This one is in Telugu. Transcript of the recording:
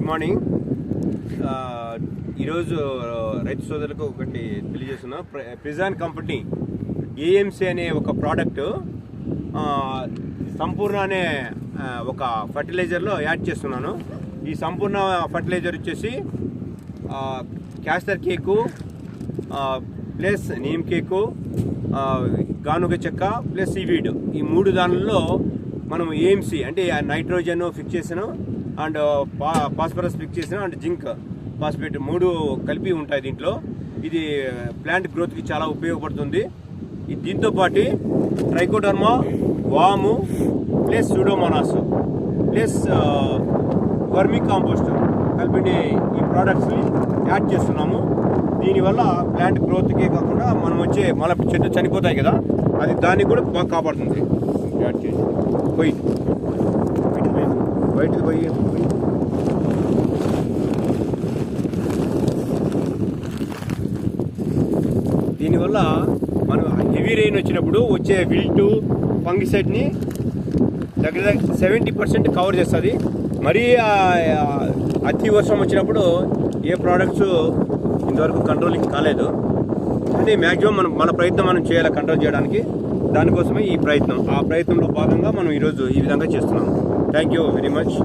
Good morning. ఈరోజు రైతు సోదరులకు ఒకటి తెలియజేస్తున్నాం. ప్రిజాన్ కంపెనీ ఏఎంసీ అనే ఒక ప్రోడక్ట్ సంపూర్ణ అనే ఒక ఫర్టిలైజర్లో యాడ్ చేస్తున్నాను. ఈ సంపూర్ణ ఫర్టిలైజర్ వచ్చేసి castor cake plus neem cake, గానుగ చెక్క ప్లస్ సీవీడ్, ఈ మూడు దానిలో మనం ఏఎంసీ అంటే nitrogen fixation and phosphorus fixation and zinc phosphate మూడు కలిపి ఉంటాయి దీంట్లో. ఇది ప్లాంట్ గ్రోత్కి చాలా ఉపయోగపడుతుంది. దీంతో పాటు ట్రైకోడర్మా, వాము plus Pseudomonas plus vermi compost కలిపి ఈ ప్రోడక్ట్స్ని యాడ్ చేస్తున్నాము. దీనివల్ల ప్లాంట్ గ్రోత్కే కాకుండా మనం వచ్చే మళ్ళీ చెట్టు చనిపోతాయి కదా, అది దాన్ని కూడా బాగా కాపాడుతుంది. యాడ్ చేసి బయటకు పోయి దీనివల్ల మనం హెవీ రెయిన్ వచ్చినప్పుడు వచ్చే విల్టు ఫంగిసైడ్ని దగ్గర 70% కవర్ చేస్తుంది. మరీ అతి వర్షం వచ్చినప్పుడు ఏ ప్రోడక్ట్స్ ఇంతవరకు కంట్రోలింగ్ కాలేదు. కానీ మ్యాక్సిమం మన ప్రయత్నం మనం చేయాలి కంట్రోల్ చేయడానికి. దానికోసమే ఈ ప్రయత్నం. ఆ ప్రయత్నంలో భాగంగా మనం ఈరోజు ఈ విధంగా చేస్తున్నాం. Thank you very much.